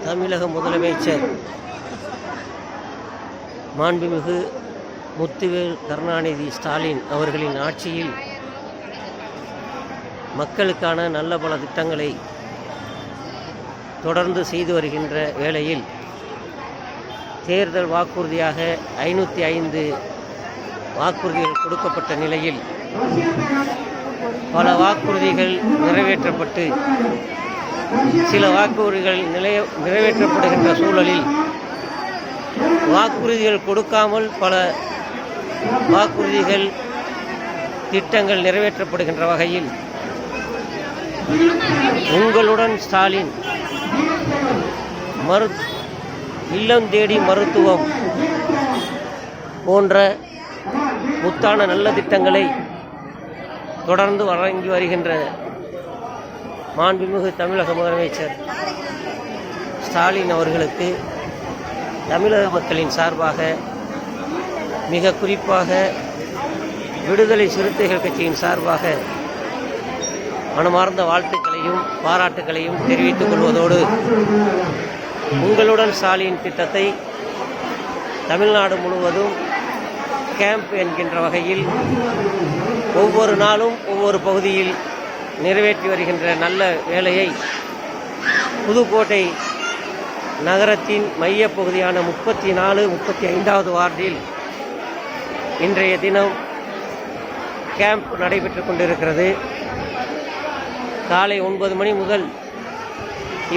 தமிழக முதலமைச்சர் மாண்புமிகு முத்துவேல் கருணாநிதி ஸ்டாலின் அவர்களின் ஆட்சியில் மக்களுக்கான நல்ல பல திட்டங்களை தொடர்ந்து செய்து வருகின்ற வேளையில் தேர்தல் வாக்குறுதியாக 505 வாக்குறுதிகள் கொடுக்கப்பட்ட நிலையில் பல வாக்குறுதிகள் நிறைவேற்றப்பட்டு சில வாக்குறுதிகள் நிறைவேற்றப்படுகின்ற சூழலில் வாக்குறுதிகள் கொடுக்காமல் பல வாக்குறுதிகள் திட்டங்கள் நிறைவேற்றப்படுகின்ற வகையில் உங்களுடன் ஸ்டாலின் இல்லம் தேடி மருத்துவம் போன்ற முத்தான நல்ல திட்டங்களை தொடர்ந்து வழங்கி வருகின்ற மாண்புமிகு தமிழக முதலமைச்சர் ஸ்டாலின் அவர்களுக்கு தமிழக மக்களின் சார்பாக மிக குறிப்பாக விடுதலை சிறுத்தைகள் கட்சியின் சார்பாக மனமார்ந்த வாழ்த்துக்களையும் பாராட்டுக்களையும் தெரிவித்துக் கொள்வதோடு உங்களுடன் ஸ்டாலின் திட்டத்தை தமிழ்நாடு முழுவதும் கேம்ப் என்கின்ற வகையில் ஒவ்வொரு நாளும் ஒவ்வொரு பகுதியில் நிறைவேற்றி வருகின்ற நல்ல வேலையை புதுக்கோட்டை நகரத்தின் மையப்பகுதியான 34-35வது வார்டில் இன்றைய தினம் கேம்ப் நடைபெற்று கொண்டிருக்கிறது. காலை 9 மணி முதல்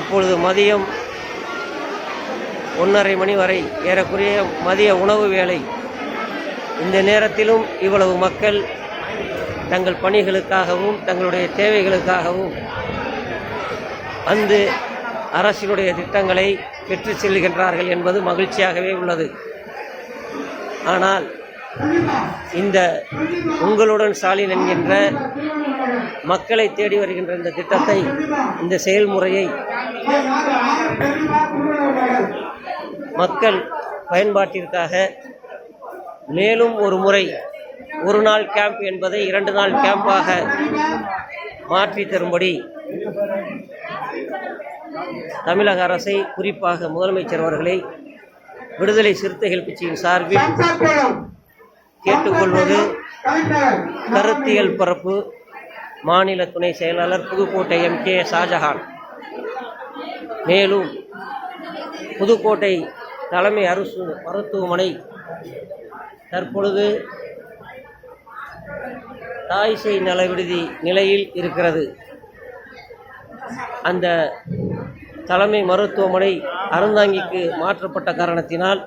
இப்பொழுது மதியம் 1:30 மணி வரை ஏறக்குறைய மதிய உணவு வேளை. இந்த நேரத்திலும் இவ்வளவு மக்கள் தங்கள் பணிகளுக்காகவும் தங்களுடைய தேவைகளுக்காகவும் வந்து அரசினுடைய திட்டங்களை பெற்று செல்கின்றார்கள் என்பது மகிழ்ச்சியாகவே உள்ளது. ஆனால் இந்த உங்களுடன் ஸ்டாலின் என்கின்ற மக்களை தேடி வருகின்ற இந்த திட்டத்தை, இந்த செயல்முறையை மக்கள் பயன்பாட்டிற்காக மேலும் ஒரு முறை ஒரு நாள் கேம்ப் என்பதை 2 நாள் கேம்பாக மாற்றி தரும்படி தமிழக அரசை, குறிப்பாக முதலமைச்சர் அவர்களை விடுதலை சிறுத்தைகள் கட்சியின் சார்பில் கேட்டுக்கொள்வது. கருத்தியல் பரப்பு மாநில துணை செயலாளர் புதுக்கோட்டை MK ஷாஜஹான். மேலும் புதுக்கோட்டை தலைமை அரசு மருத்துவமனை தற்பொழுது தாய் சேய் நல விடுதி நிலையில் இருக்கிறது. அந்த தலைமை மருத்துவமனை அறந்தாங்கிக்கு மாற்றப்பட்ட காரணத்தினால்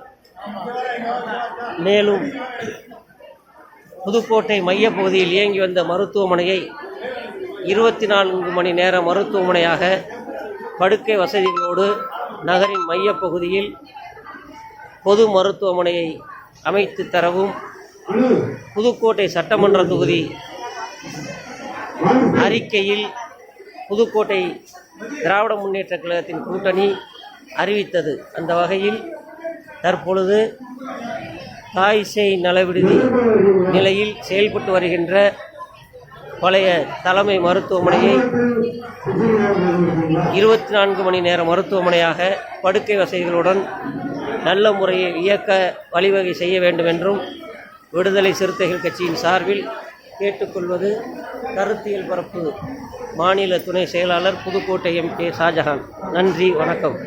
மேலும் புதுக்கோட்டை மையப்பகுதியில் இயங்கி வந்த மருத்துவமனையை 24 மணி நேர மருத்துவமனையாக படுக்கை வசதிகளோடு நகரின் மையப்பகுதியில் பொது மருத்துவமனையை அமைத்து தரவும், புதுக்கோட்டை சட்டமன்ற தொகுதி அறிக்கையில் புதுக்கோட்டை திராவிட முன்னேற்றக் கழகத்தின் கூட்டணி அறிவித்தது. அந்த வகையில் தற்பொழுது தாய் சேய் நல விடுதி நிலையில் செயல்பட்டு வருகின்ற பழைய தலைமை மருத்துவமனையை 24 மணி நேர மருத்துவமனையாக படுக்கை வசதிகளுடன் நல்ல முறையில் இயக்க வழிவகை செய்ய வேண்டும் என்றும் விடுதலை சிறுத்தைகள் கட்சியின் சார்பில் கேட்டுக்கொள்வது. கருத்தியல் பரப்பு மாநில துணை செயலாளர் புதுக்கோட்டை MK ஷாஜஹான். நன்றி, வணக்கம்.